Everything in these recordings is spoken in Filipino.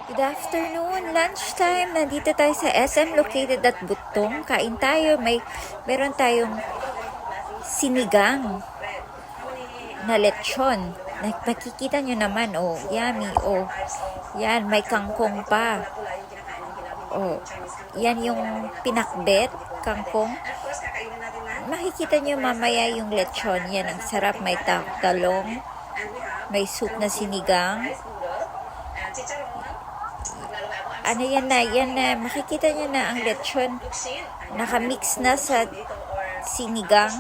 Good afternoon, lunchtime. Nandito tayo sa SM located at Butong. Kain tayo. Meron tayong sinigang na lechon. Nakikita nyo naman, oh, yummy, oh. Yan, may kangkong pa. Oh, yan yung pinakbet, kangkong. Makikita nyo mamaya yung lechon. Yan, ang sarap. May talong, may soup na sinigang. Ano yan na, makikita nyo na ang lechon nakamix na sa sinigang.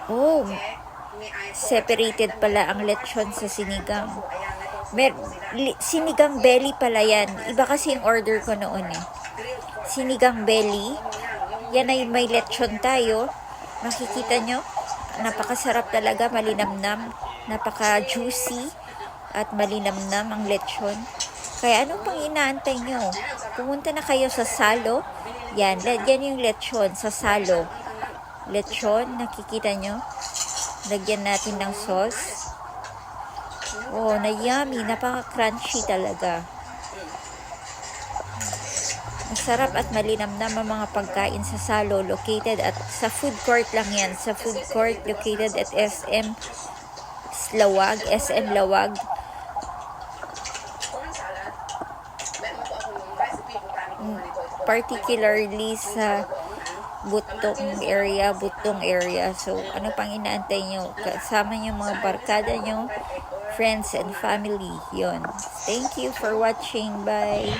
Oh, separated pala ang lechon sa sinigang. Sinigang belly pala yan. Iba kasi yung order ko noon eh. Sinigang belly. Yan ay may lechon tayo. Makikita nyo, napakasarap talaga, malinamnam. Napaka-juicy at malinamnam ang lechon. Kaya ano pang inaantay nyo? Pumunta na kayo sa Salo. Yan yung lechon sa Salo. Lechon, nakikita nyo? Lagyan natin ng sauce. Oh, na yummy. Napaka-crunchy talaga. Masarap at malinamnam ang mga pagkain sa Salo. Located at sa food court lang yan. Sa food court located at SM Lawag. Particularly sa Butong area. So, ano pang inaantay nyo? Kasama nyo mga barkada nyo, friends and family. Yon. Thank you for watching. Bye.